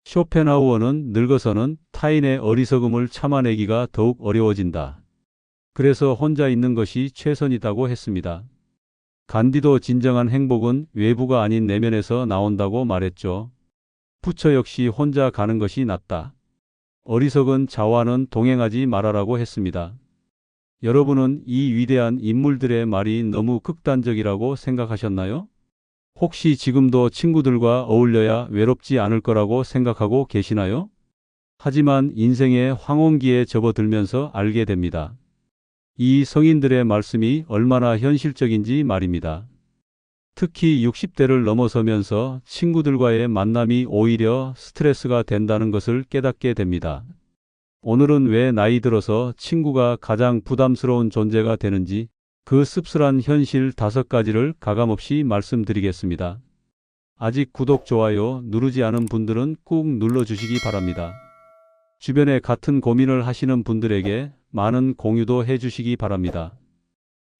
쇼펜하우어는 늙어서는 타인의 어리석음을 참아내기가 더욱 어려워진다. 그래서 혼자 있는 것이 최선이라고 했습니다. 간디도 진정한 행복은 외부가 아닌 내면에서 나온다고 말했죠. 부처 역시 혼자 가는 것이 낫다. 어리석은 자와는 동행하지 말아라고 했습니다. 여러분은 이 위대한 인물들의 말이 너무 극단적이라고 생각하셨나요? 혹시 지금도 친구들과 어울려야 외롭지 않을 거라고 생각하고 계시나요? 하지만 인생의 황혼기에 접어들면서 알게 됩니다. 이 성인들의 말씀이 얼마나 현실적인지 말입니다. 특히 60대를 넘어서면서 친구들과의 만남이 오히려 스트레스가 된다는 것을 깨닫게 됩니다. 오늘은 왜 나이 들어서 친구가 가장 부담스러운 존재가 되는지 그 씁쓸한 현실 5가지를 가감없이 말씀드리겠습니다. 아직 구독, 좋아요 누르지 않은 분들은 꾹 눌러주시기 바랍니다. 주변에 같은 고민을 하시는 분들에게 많은 공유도 해주시기 바랍니다.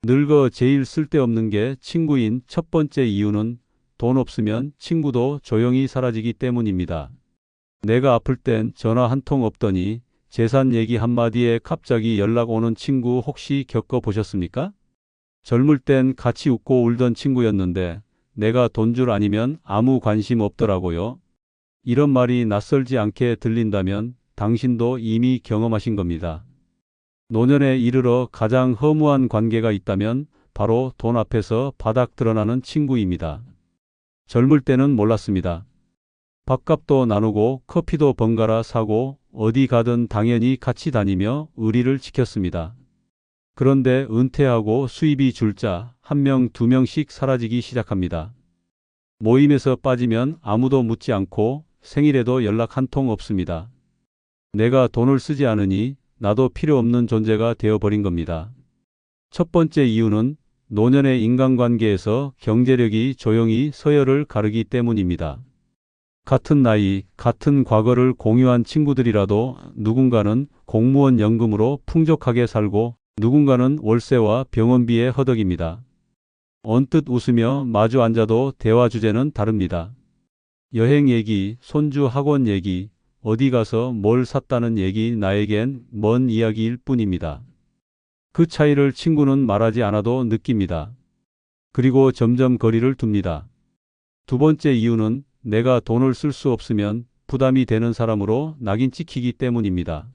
늙어 제일 쓸데없는 게 친구인 첫 번째 이유는 돈 없으면 친구도 조용히 사라지기 때문입니다. 내가 아플 땐 전화 한 통 없더니 재산 얘기 한마디에 갑자기 연락 오는 친구 혹시 겪어보셨습니까? 젊을 땐 같이 웃고 울던 친구였는데 내가 돈 줄 아니면 아무 관심 없더라고요. 이런 말이 낯설지 않게 들린다면 당신도 이미 경험하신 겁니다. 노년에 이르러 가장 허무한 관계가 있다면 바로 돈 앞에서 바닥 드러나는 친구입니다. 젊을 때는 몰랐습니다. 밥값도 나누고 커피도 번갈아 사고 어디 가든 당연히 같이 다니며 의리를 지켰습니다. 그런데 은퇴하고 수입이 줄자 1명, 2명씩 사라지기 시작합니다. 모임에서 빠지면 아무도 묻지 않고 생일에도 연락 한 통 없습니다. 내가 돈을 쓰지 않으니 나도 필요 없는 존재가 되어버린 겁니다. 첫 번째 이유는 노년의 인간관계에서 경제력이 조용히 서열을 가르기 때문입니다. 같은 나이, 같은 과거를 공유한 친구들이라도 누군가는 공무원 연금으로 풍족하게 살고 누군가는 월세와 병원비에 허덕입니다. 언뜻 웃으며 마주 앉아도 대화 주제는 다릅니다. 여행 얘기, 손주 학원 얘기, 어디 가서 뭘 샀다는 얘기 나에겐 먼 이야기일 뿐입니다. 그 차이를 친구는 말하지 않아도 느낍니다. 그리고 점점 거리를 둡니다. 두 번째 이유는 내가 돈을 쓸 수 없으면 부담이 되는 사람으로 낙인 찍히기 때문입니다.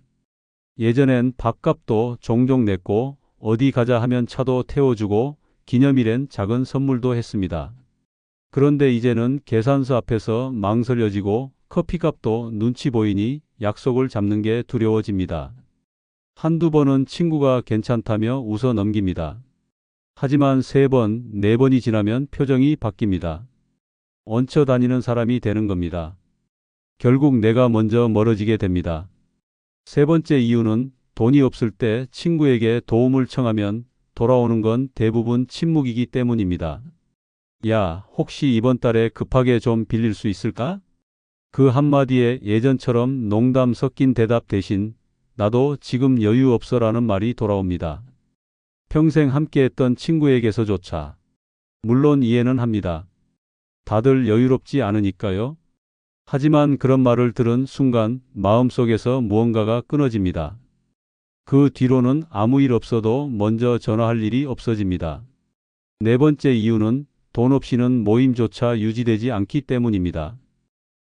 예전엔 밥값도 종종 냈고 어디 가자 하면 차도 태워주고 기념일엔 작은 선물도 했습니다. 그런데 이제는 계산서 앞에서 망설여지고 커피값도 눈치 보이니 약속을 잡는 게 두려워집니다. 한두 번은 친구가 괜찮다며 웃어 넘깁니다. 하지만 3번, 4번이 지나면 표정이 바뀝니다. 얹혀 다니는 사람이 되는 겁니다. 결국 내가 먼저 멀어지게 됩니다. 세 번째 이유는 돈이 없을 때 친구에게 도움을 청하면 돌아오는 건 대부분 침묵이기 때문입니다. 야, 혹시 이번 달에 급하게 좀 빌릴 수 있을까? 그 한마디에 예전처럼 농담 섞인 대답 대신 나도 지금 여유 없어라는 말이 돌아옵니다. 평생 함께했던 친구에게서조차. 물론 이해는 합니다. 다들 여유롭지 않으니까요. 하지만 그런 말을 들은 순간 마음속에서 무언가가 끊어집니다. 그 뒤로는 아무 일 없어도 먼저 전화할 일이 없어집니다. 네 번째 이유는 돈 없이는 모임조차 유지되지 않기 때문입니다.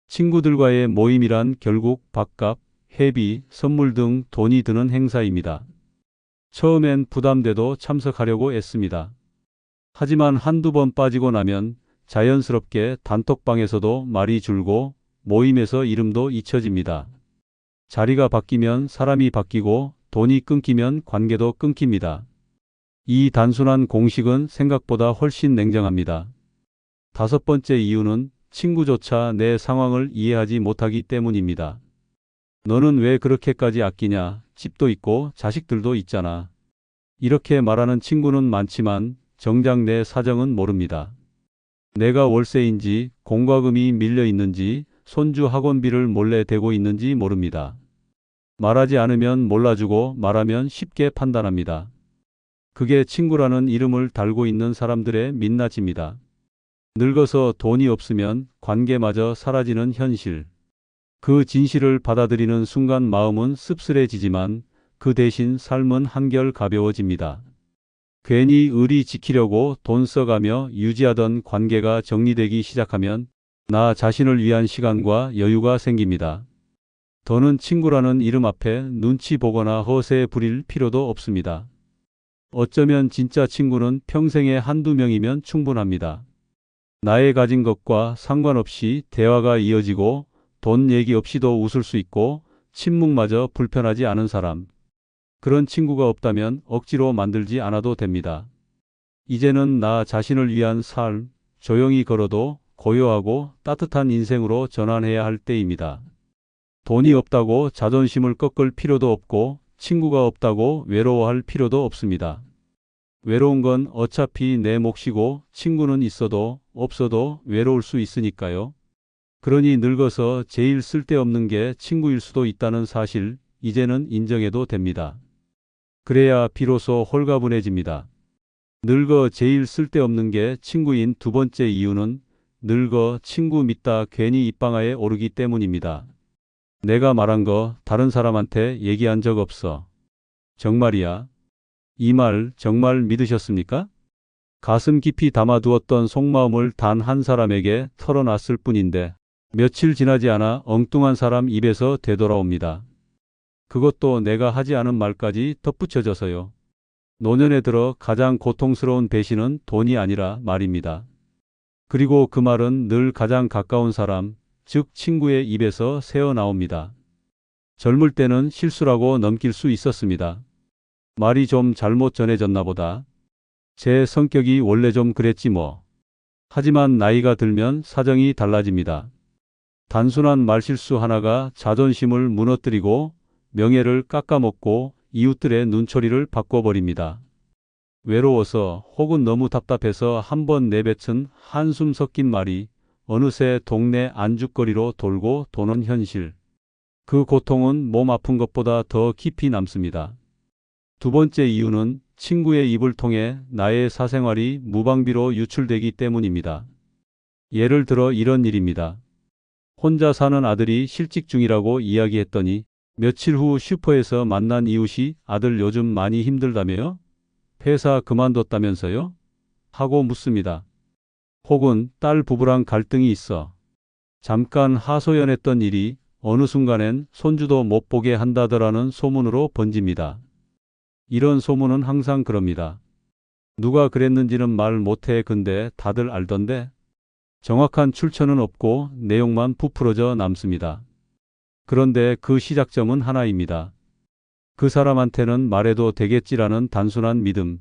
친구들과의 모임이란 결국 밥값, 회비, 선물 등 돈이 드는 행사입니다. 처음엔 부담돼도 참석하려고 애씁니다. 하지만 한두 번 빠지고 나면 자연스럽게 단톡방에서도 말이 줄고 모임에서 이름도 잊혀집니다. 자리가 바뀌면 사람이 바뀌고 돈이 끊기면 관계도 끊깁니다. 이 단순한 공식은 생각보다 훨씬 냉정합니다. 다섯 번째 이유는 친구조차 내 상황을 이해하지 못하기 때문입니다. 너는 왜 그렇게까지 아끼냐? 집도 있고 자식들도 있잖아. 이렇게 말하는 친구는 많지만 정작 내 사정은 모릅니다. 내가 월세인지 공과금이 밀려 있는지 손주 학원비를 몰래 대고 있는지 모릅니다. 말하지 않으면 몰라주고 말하면 쉽게 판단합니다. 그게 친구라는 이름을 달고 있는 사람들의 민낯입니다. 늙어서 돈이 없으면 관계마저 사라지는 현실. 그 진실을 받아들이는 순간 마음은 씁쓸해지지만 그 대신 삶은 한결 가벼워집니다. 괜히 의리 지키려고 돈 써가며 유지하던 관계가 정리되기 시작하면 나 자신을 위한 시간과 여유가 생깁니다. 더는 친구라는 이름 앞에 눈치 보거나 허세 부릴 필요도 없습니다. 어쩌면 진짜 친구는 평생에 한두 명이면 충분합니다. 나의 가진 것과 상관없이 대화가 이어지고 돈 얘기 없이도 웃을 수 있고 침묵마저 불편하지 않은 사람. 그런 친구가 없다면 억지로 만들지 않아도 됩니다. 이제는 나 자신을 위한 삶, 조용히 걸어도 고요하고 따뜻한 인생으로 전환해야 할 때입니다. 돈이 없다고 자존심을 꺾을 필요도 없고 친구가 없다고 외로워할 필요도 없습니다. 외로운 건 어차피 내 몫이고 친구는 있어도 없어도 외로울 수 있으니까요. 그러니 늙어서 제일 쓸데없는 게 친구일 수도 있다는 사실 이제는 인정해도 됩니다. 그래야 비로소 홀가분해집니다. 늙어 제일 쓸데없는 게 친구인 두 번째 이유는 늙어 친구 믿다 괜히 입방아에 오르기 때문입니다. 내가 말한 거 다른 사람한테 얘기한 적 없어. 정말이야. 이 말 정말 믿으셨습니까? 가슴 깊이 담아두었던 속마음을 단 한 사람에게 털어놨을 뿐인데 며칠 지나지 않아 엉뚱한 사람 입에서 되돌아옵니다. 그것도 내가 하지 않은 말까지 덧붙여져서요. 노년에 들어 가장 고통스러운 배신은 돈이 아니라 말입니다. 그리고 그 말은 늘 가장 가까운 사람, 즉 친구의 입에서 새어나옵니다. 젊을 때는 실수라고 넘길 수 있었습니다. 말이 좀 잘못 전해졌나 보다. 제 성격이 원래 좀 그랬지 뭐. 하지만 나이가 들면 사정이 달라집니다. 단순한 말실수 하나가 자존심을 무너뜨리고 명예를 깎아먹고 이웃들의 눈초리를 바꿔버립니다. 외로워서 혹은 너무 답답해서 한번 내뱉은 한숨 섞인 말이 어느새 동네 안주거리로 돌고 도는 현실. 그 고통은 몸 아픈 것보다 더 깊이 남습니다. 두 번째 이유는 친구의 입을 통해 나의 사생활이 무방비로 유출되기 때문입니다. 예를 들어 이런 일입니다. 혼자 사는 아들이 실직 중이라고 이야기했더니 며칠 후 슈퍼에서 만난 이웃이 아들 요즘 많이 힘들다며요? 회사 그만뒀다면서요? 하고 묻습니다. 혹은 딸 부부랑 갈등이 있어. 잠깐 하소연했던 일이 어느 순간엔 손주도 못 보게 한다더라는 소문으로 번집니다. 이런 소문은 항상 그럽니다. 누가 그랬는지는 말 못해 근데 다들 알던데? 정확한 출처는 없고 내용만 부풀어져 남습니다. 그런데 그 시작점은 하나입니다. 그 사람한테는 말해도 되겠지라는 단순한 믿음.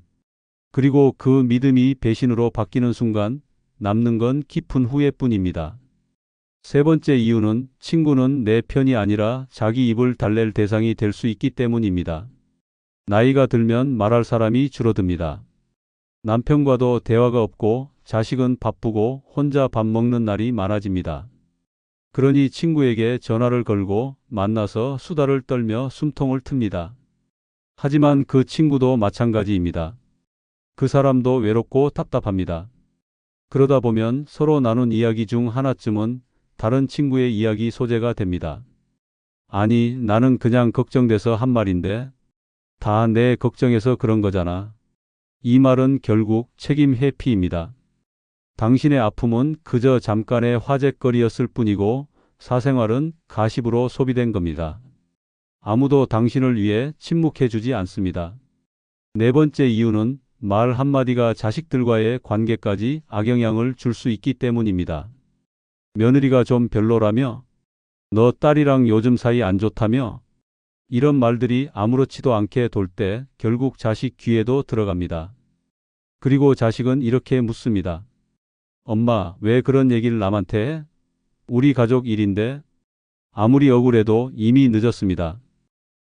그리고 그 믿음이 배신으로 바뀌는 순간 남는 건 깊은 후회뿐입니다. 세 번째 이유는 친구는 내 편이 아니라 자기 입을 달랠 대상이 될 수 있기 때문입니다. 나이가 들면 말할 사람이 줄어듭니다. 남편과도 대화가 없고 자식은 바쁘고 혼자 밥 먹는 날이 많아집니다. 그러니 친구에게 전화를 걸고 만나서 수다를 떨며 숨통을 틉니다. 하지만 그 친구도 마찬가지입니다. 그 사람도 외롭고 답답합니다. 그러다 보면 서로 나눈 이야기 중 하나쯤은 다른 친구의 이야기 소재가 됩니다. 아니, 나는 그냥 걱정돼서 한 말인데 다 내 걱정해서 그런 거잖아. 이 말은 결국 책임 회피입니다. 당신의 아픔은 그저 잠깐의 화제거리였을 뿐이고 사생활은 가십으로 소비된 겁니다. 아무도 당신을 위해 침묵해주지 않습니다. 네 번째 이유는 말 한마디가 자식들과의 관계까지 악영향을 줄 수 있기 때문입니다. 며느리가 좀 별로라며? 너 딸이랑 요즘 사이 안 좋다며? 이런 말들이 아무렇지도 않게 돌 때 결국 자식 귀에도 들어갑니다. 그리고 자식은 이렇게 묻습니다. 엄마, 왜 그런 얘기를 남한테 해? 우리 가족 일인데? 아무리 억울해도 이미 늦었습니다.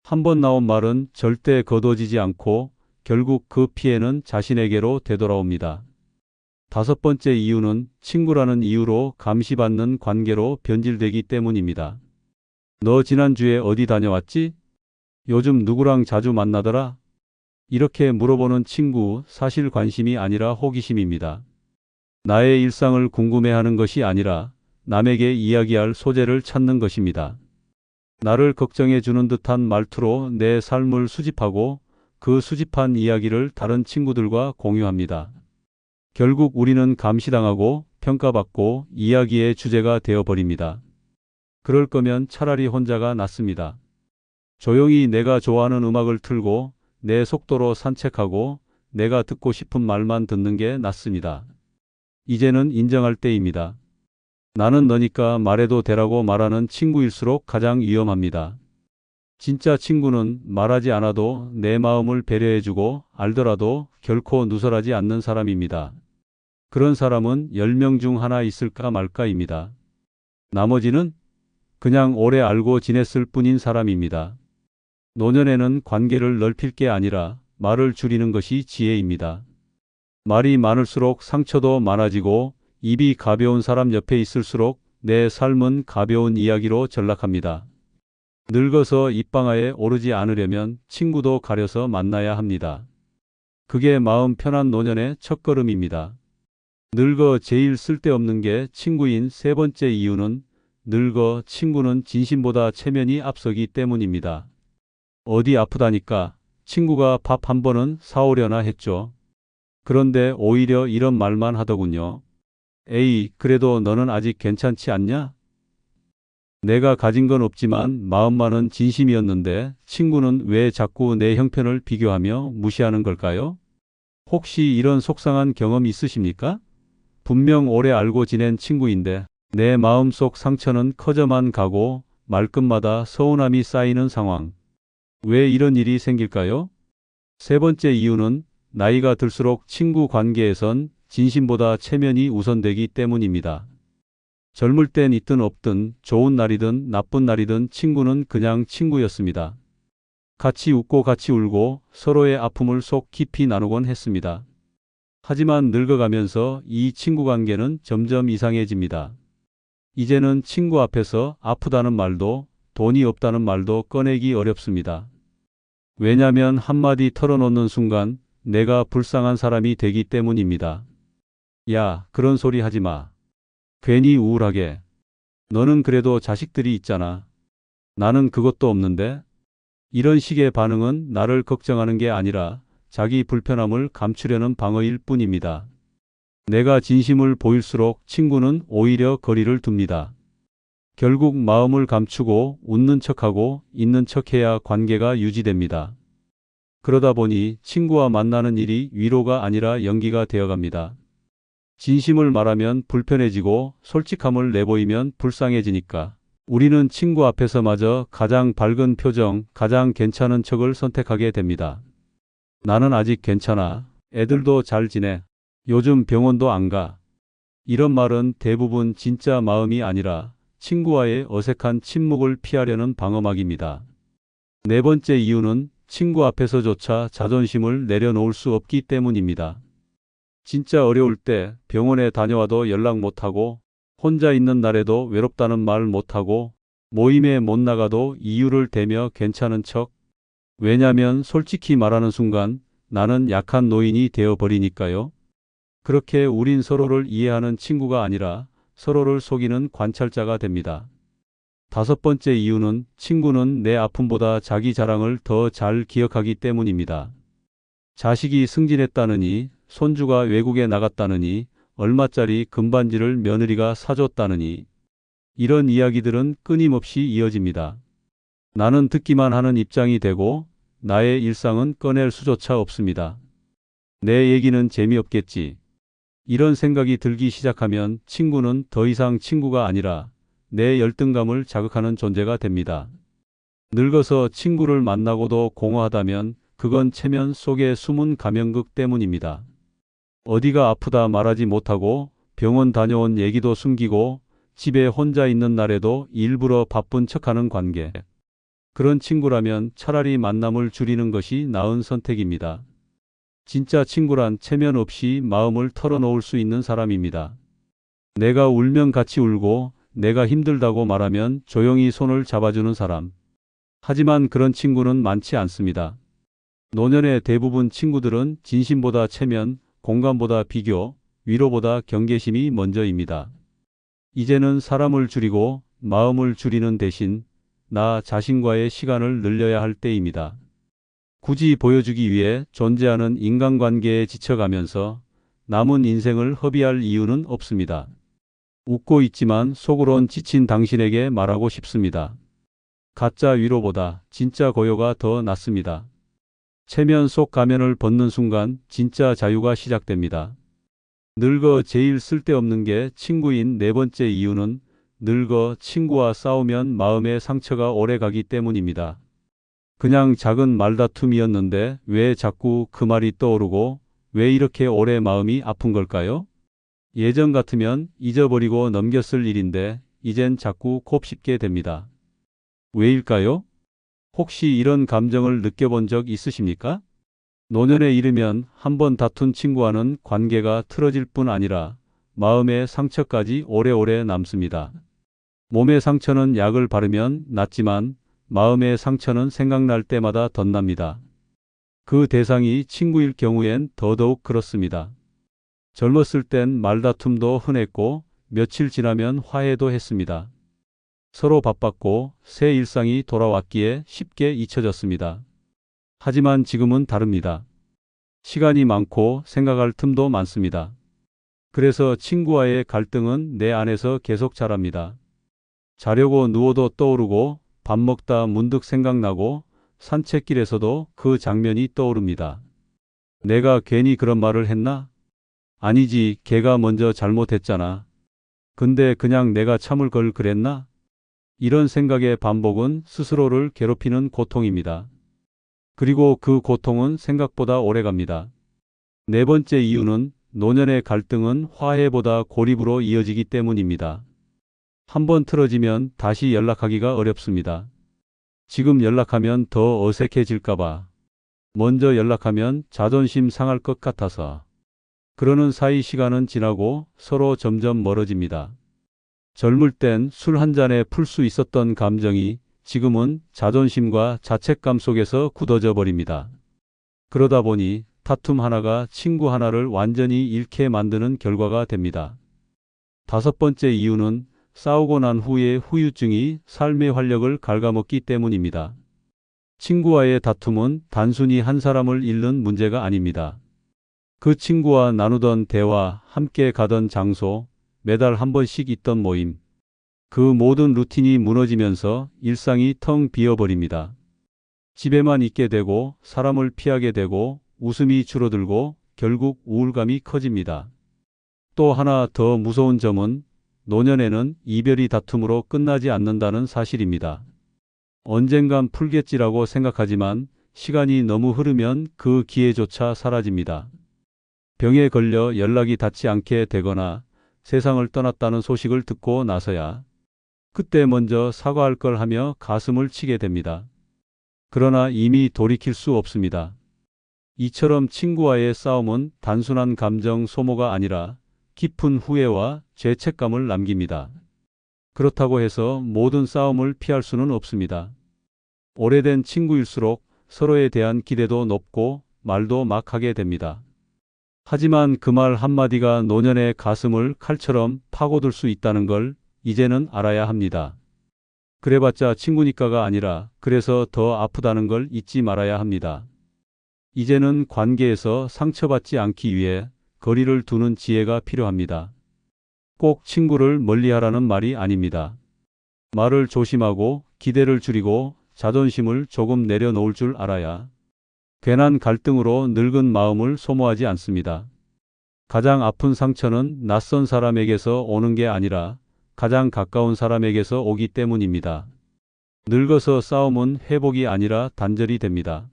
한 번 나온 말은 절대 거둬지지 않고 결국 그 피해는 자신에게로 되돌아옵니다. 다섯 번째 이유는 친구라는 이유로 감시받는 관계로 변질되기 때문입니다. 너 지난주에 어디 다녀왔지? 요즘 누구랑 자주 만나더라? 이렇게 물어보는 친구, 사실 관심이 아니라 호기심입니다. 나의 일상을 궁금해하는 것이 아니라 남에게 이야기할 소재를 찾는 것입니다. 나를 걱정해 주는 듯한 말투로 내 삶을 수집하고 그 수집한 이야기를 다른 친구들과 공유합니다. 결국 우리는 감시당하고 평가받고 이야기의 주제가 되어버립니다. 그럴 거면 차라리 혼자가 낫습니다. 조용히 내가 좋아하는 음악을 틀고 내 속도로 산책하고 내가 듣고 싶은 말만 듣는 게 낫습니다. 이제는 인정할 때입니다. 나는 너니까 말해도 되라고 말하는 친구일수록 가장 위험합니다. 진짜 친구는 말하지 않아도 내 마음을 배려해주고 알더라도 결코 누설하지 않는 사람입니다. 그런 사람은 10명 중 하나 있을까 말까입니다. 나머지는 그냥 오래 알고 지냈을 뿐인 사람입니다. 노년에는 관계를 넓힐 게 아니라 말을 줄이는 것이 지혜입니다. 말이 많을수록 상처도 많아지고 입이 가벼운 사람 옆에 있을수록 내 삶은 가벼운 이야기로 전락합니다. 늙어서 입방아에 오르지 않으려면 친구도 가려서 만나야 합니다. 그게 마음 편한 노년의 첫걸음입니다. 늙어 제일 쓸데없는 게 친구인 세 번째 이유는 늙어 친구는 진심보다 체면이 앞서기 때문입니다. 어디 아프다니까 친구가 밥 한 번은 사오려나 했죠. 그런데 오히려 이런 말만 하더군요. 에이, 그래도 너는 아직 괜찮지 않냐? 내가 가진 건 없지만 마음만은 진심이었는데 친구는 왜 자꾸 내 형편을 비교하며 무시하는 걸까요? 혹시 이런 속상한 경험 있으십니까? 분명 오래 알고 지낸 친구인데 내 마음속 상처는 커져만 가고 말끝마다 서운함이 쌓이는 상황. 왜 이런 일이 생길까요? 세 번째 이유는 나이가 들수록 친구 관계에선 진심보다 체면이 우선되기 때문입니다. 젊을 땐 있든 없든 좋은 날이든 나쁜 날이든 친구는 그냥 친구였습니다. 같이 웃고 같이 울고 서로의 아픔을 속 깊이 나누곤 했습니다. 하지만 늙어가면서 이 친구 관계는 점점 이상해집니다. 이제는 친구 앞에서 아프다는 말도 돈이 없다는 말도 꺼내기 어렵습니다. 왜냐면 한마디 털어놓는 순간 내가 불쌍한 사람이 되기 때문입니다. 야, 그런 소리 하지 마. 괜히 우울하게. 너는 그래도 자식들이 있잖아. 나는 그것도 없는데? 이런 식의 반응은 나를 걱정하는 게 아니라 자기 불편함을 감추려는 방어일 뿐입니다. 내가 진심을 보일수록 친구는 오히려 거리를 둡니다. 결국 마음을 감추고 웃는 척하고 있는 척해야 관계가 유지됩니다. 그러다 보니 친구와 만나는 일이 위로가 아니라 연기가 되어갑니다. 진심을 말하면 불편해지고 솔직함을 내보이면 불쌍해지니까 우리는 친구 앞에서마저 가장 밝은 표정, 가장 괜찮은 척을 선택하게 됩니다. 나는 아직 괜찮아. 애들도 잘 지내. 요즘 병원도 안 가. 이런 말은 대부분 진짜 마음이 아니라 친구와의 어색한 침묵을 피하려는 방어막입니다. 네 번째 이유는 친구 앞에서조차 자존심을 내려놓을 수 없기 때문입니다. 진짜 어려울 때 병원에 다녀와도 연락 못하고 혼자 있는 날에도 외롭다는 말 못하고 모임에 못 나가도 이유를 대며 괜찮은 척. 왜냐면 솔직히 말하는 순간 나는 약한 노인이 되어버리니까요. 그렇게 우린 서로를 이해하는 친구가 아니라 서로를 속이는 관찰자가 됩니다. 다섯 번째 이유는 친구는 내 아픔보다 자기 자랑을 더 잘 기억하기 때문입니다. 자식이 승진했다느니, 손주가 외국에 나갔다느니, 얼마짜리 금반지를 며느리가 사줬다느니, 이런 이야기들은 끊임없이 이어집니다. 나는 듣기만 하는 입장이 되고 나의 일상은 꺼낼 수조차 없습니다. 내 얘기는 재미없겠지. 이런 생각이 들기 시작하면 친구는 더 이상 친구가 아니라 내 열등감을 자극하는 존재가 됩니다. 늙어서 친구를 만나고도 공허하다면 그건 체면 속의 숨은 감염극 때문입니다. 어디가 아프다 말하지 못하고 병원 다녀온 얘기도 숨기고 집에 혼자 있는 날에도 일부러 바쁜 척하는 관계. 그런 친구라면 차라리 만남을 줄이는 것이 나은 선택입니다. 진짜 친구란 체면 없이 마음을 털어놓을 수 있는 사람입니다. 내가 울면 같이 울고 내가 힘들다고 말하면 조용히 손을 잡아주는 사람. 하지만 그런 친구는 많지 않습니다. 노년의 대부분 친구들은 진심보다 체면, 공감보다 비교, 위로보다 경계심이 먼저입니다. 이제는 사람을 줄이고 마음을 줄이는 대신 나 자신과의 시간을 늘려야 할 때입니다. 굳이 보여주기 위해 존재하는 인간관계에 지쳐가면서 남은 인생을 허비할 이유는 없습니다. 웃고 있지만 속으론 지친 당신에게 말하고 싶습니다. 가짜 위로보다 진짜 고요가 더 낫습니다. 체면 속 가면을 벗는 순간 진짜 자유가 시작됩니다. 늙어 제일 쓸데없는 게 친구인 네 번째 이유는 늙어 친구와 싸우면 마음의 상처가 오래 가기 때문입니다. 그냥 작은 말다툼이었는데 왜 자꾸 그 말이 떠오르고 왜 이렇게 오래 마음이 아픈 걸까요? 예전 같으면 잊어버리고 넘겼을 일인데 이젠 자꾸 곱씹게 됩니다. 왜일까요? 혹시 이런 감정을 느껴본 적 있으십니까? 노년에 이르면 한번 다툰 친구와는 관계가 틀어질 뿐 아니라 마음의 상처까지 오래오래 남습니다. 몸의 상처는 약을 바르면 낫지만 마음의 상처는 생각날 때마다 덧납니다. 그 대상이 친구일 경우엔 더더욱 그렇습니다. 젊었을 땐 말다툼도 흔했고 며칠 지나면 화해도 했습니다. 서로 바빴고 새 일상이 돌아왔기에 쉽게 잊혀졌습니다. 하지만 지금은 다릅니다. 시간이 많고 생각할 틈도 많습니다. 그래서 친구와의 갈등은 내 안에서 계속 자랍니다. 자려고 누워도 떠오르고 밥 먹다 문득 생각나고 산책길에서도 그 장면이 떠오릅니다. 내가 괜히 그런 말을 했나? 아니지, 걔가 먼저 잘못했잖아. 근데 그냥 내가 참을 걸 그랬나? 이런 생각의 반복은 스스로를 괴롭히는 고통입니다. 그리고 그 고통은 생각보다 오래갑니다. 네 번째 이유는 노년의 갈등은 화해보다 고립으로 이어지기 때문입니다. 한번 틀어지면 다시 연락하기가 어렵습니다. 지금 연락하면 더 어색해질까봐. 먼저 연락하면 자존심 상할 것 같아서. 그러는 사이 시간은 지나고 서로 점점 멀어집니다. 젊을 땐 술 한 잔에 풀 수 있었던 감정이 지금은 자존심과 자책감 속에서 굳어져 버립니다. 그러다 보니 다툼 하나가 친구 하나를 완전히 잃게 만드는 결과가 됩니다. 다섯 번째 이유는 싸우고 난 후의 후유증이 삶의 활력을 갉아먹기 때문입니다. 친구와의 다툼은 단순히 한 사람을 잃는 문제가 아닙니다. 그 친구와 나누던 대화, 함께 가던 장소, 매달 한 번씩 있던 모임, 그 모든 루틴이 무너지면서 일상이 텅 비어버립니다. 집에만 있게 되고 사람을 피하게 되고 웃음이 줄어들고 결국 우울감이 커집니다. 또 하나 더 무서운 점은 노년에는 이별이 다툼으로 끝나지 않는다는 사실입니다. 언젠간 풀겠지라고 생각하지만 시간이 너무 흐르면 그 기회조차 사라집니다. 병에 걸려 연락이 닿지 않게 되거나 세상을 떠났다는 소식을 듣고 나서야 그때 먼저 사과할 걸 하며 가슴을 치게 됩니다. 그러나 이미 돌이킬 수 없습니다. 이처럼 친구와의 싸움은 단순한 감정 소모가 아니라 깊은 후회와 죄책감을 남깁니다. 그렇다고 해서 모든 싸움을 피할 수는 없습니다. 오래된 친구일수록 서로에 대한 기대도 높고 말도 막 하게 됩니다. 하지만 그 말 한마디가 노년의 가슴을 칼처럼 파고들 수 있다는 걸 이제는 알아야 합니다. 그래봤자 친구니까가 아니라 그래서 더 아프다는 걸 잊지 말아야 합니다. 이제는 관계에서 상처받지 않기 위해 거리를 두는 지혜가 필요합니다. 꼭 친구를 멀리하라는 말이 아닙니다. 말을 조심하고 기대를 줄이고 자존심을 조금 내려놓을 줄 알아야 괜한 갈등으로 늙은 마음을 소모하지 않습니다. 가장 아픈 상처는 낯선 사람에게서 오는 게 아니라 가장 가까운 사람에게서 오기 때문입니다. 늙어서 싸움은 회복이 아니라 단절이 됩니다.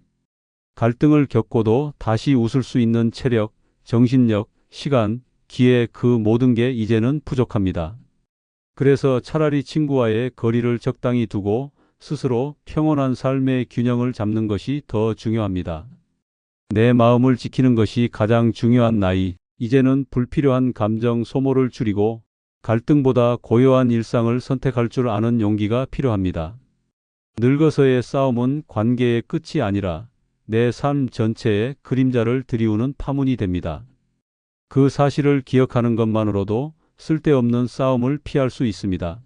갈등을 겪고도 다시 웃을 수 있는 체력, 정신력, 시간, 기회 그 모든 게 이제는 부족합니다. 그래서 차라리 친구와의 거리를 적당히 두고 스스로 평온한 삶의 균형을 잡는 것이 더 중요합니다. 내 마음을 지키는 것이 가장 중요한 나이. 이제는 불필요한 감정 소모를 줄이고 갈등보다 고요한 일상을 선택할 줄 아는 용기가 필요합니다. 늙어서의 싸움은 관계의 끝이 아니라 내 삶 전체에 그림자를 들이우는 파문이 됩니다. 그 사실을 기억하는 것만으로도 쓸데없는 싸움을 피할 수 있습니다.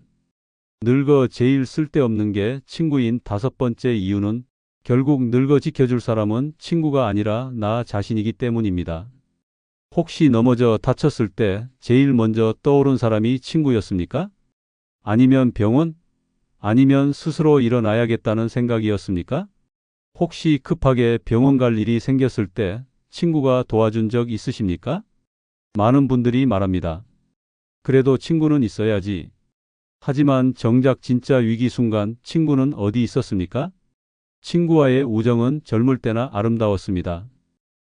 늙어 제일 쓸데없는 게 친구인 다섯 번째 이유는 결국 늙어 지켜줄 사람은 친구가 아니라 나 자신이기 때문입니다. 혹시 넘어져 다쳤을 때 제일 먼저 떠오른 사람이 친구였습니까? 아니면 병원? 아니면 스스로 일어나야겠다는 생각이었습니까? 혹시 급하게 병원 갈 일이 생겼을 때 친구가 도와준 적 있으십니까? 많은 분들이 말합니다. 그래도 친구는 있어야지. 하지만 정작 진짜 위기 순간 친구는 어디 있었습니까? 친구와의 우정은 젊을 때나 아름다웠습니다.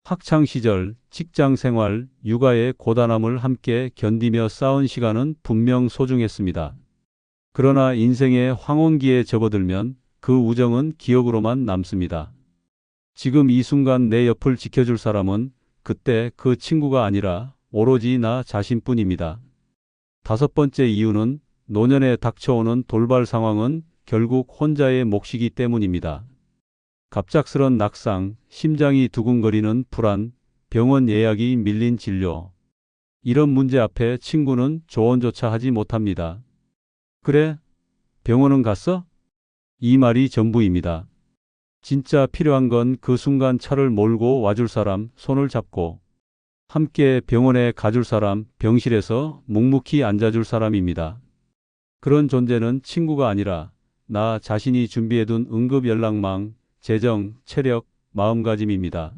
학창 시절, 직장 생활, 육아의 고단함을 함께 견디며 싸운 시간은 분명 소중했습니다. 그러나 인생의 황혼기에 접어들면 그 우정은 기억으로만 남습니다. 지금 이 순간 내 옆을 지켜줄 사람은 그때 그 친구가 아니라 오로지 나 자신뿐입니다. 다섯 번째 이유는 노년에 닥쳐오는 돌발 상황은 결국 혼자의 몫이기 때문입니다. 갑작스런 낙상, 심장이 두근거리는 불안, 병원 예약이 밀린 진료. 이런 문제 앞에 친구는 조언조차 하지 못합니다. 그래? 병원은 갔어? 이 말이 전부입니다. 진짜 필요한 건 그 순간 차를 몰고 와줄 사람, 손을 잡고 함께 병원에 가줄 사람, 병실에서 묵묵히 앉아줄 사람입니다. 그런 존재는 친구가 아니라 나 자신이 준비해둔 응급 연락망, 재정, 체력, 마음가짐입니다.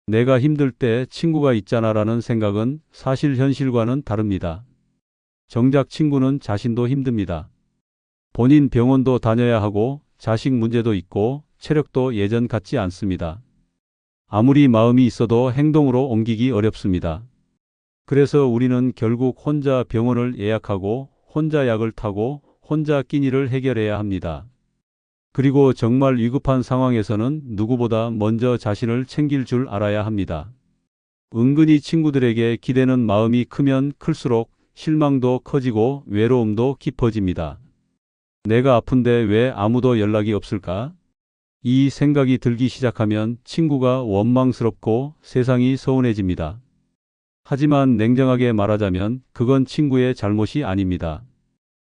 내가 힘들 때 친구가 있잖아라는 생각은 사실 현실과는 다릅니다. 정작 친구는 자신도 힘듭니다. 본인 병원도 다녀야 하고 자식 문제도 있고 체력도 예전 같지 않습니다. 아무리 마음이 있어도 행동으로 옮기기 어렵습니다. 그래서 우리는 결국 혼자 병원을 예약하고 혼자 약을 타고 혼자 끼니를 해결해야 합니다. 그리고 정말 위급한 상황에서는 누구보다 먼저 자신을 챙길 줄 알아야 합니다. 은근히 친구들에게 기대는 마음이 크면 클수록 실망도 커지고 외로움도 깊어집니다. 내가 아픈데 왜 아무도 연락이 없을까? 이 생각이 들기 시작하면 친구가 원망스럽고 세상이 서운해집니다. 하지만 냉정하게 말하자면 그건 친구의 잘못이 아닙니다.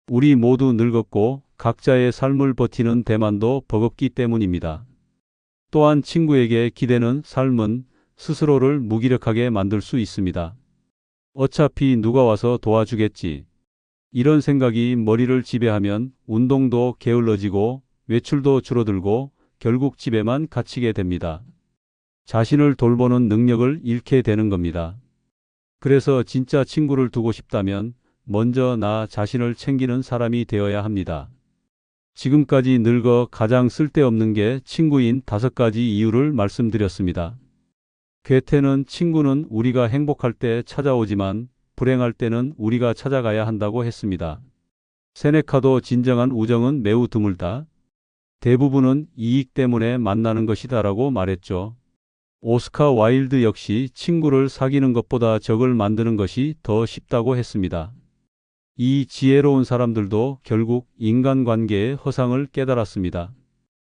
우리 모두 늙었고 각자의 삶을 버티는 대만도 버겁기 때문입니다. 또한 친구에게 기대는 삶은 스스로를 무기력하게 만들 수 있습니다. 어차피 누가 와서 도와주겠지. 이런 생각이 머리를 지배하면 운동도 게을러지고 외출도 줄어들고 결국 집에만 갇히게 됩니다. 자신을 돌보는 능력을 잃게 되는 겁니다. 그래서 진짜 친구를 두고 싶다면 먼저 나 자신을 챙기는 사람이 되어야 합니다. 지금까지 늙어 가장 쓸데없는 게 친구인 5가지 이유를 말씀드렸습니다. 괴테는 친구는 우리가 행복할 때 찾아오지만 불행할 때는 우리가 찾아가야 한다고 했습니다. 세네카도 진정한 우정은 매우 드물다. 대부분은 이익 때문에 만나는 것이다라고 말했죠. 오스카 와일드 역시 친구를 사귀는 것보다 적을 만드는 것이 더 쉽다고 했습니다. 이 지혜로운 사람들도 결국 인간관계의 허상을 깨달았습니다.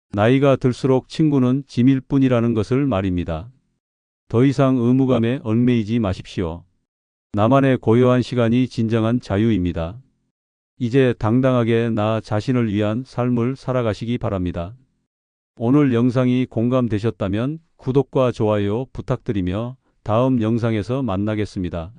나이가 들수록 친구는 짐일 뿐이라는 것을 말입니다. 더 이상 의무감에 얽매이지 마십시오. 나만의 고요한 시간이 진정한 자유입니다. 이제 당당하게 나 자신을 위한 삶을 살아가시기 바랍니다. 오늘 영상이 공감되셨다면 구독과 좋아요 부탁드리며 다음 영상에서 만나겠습니다.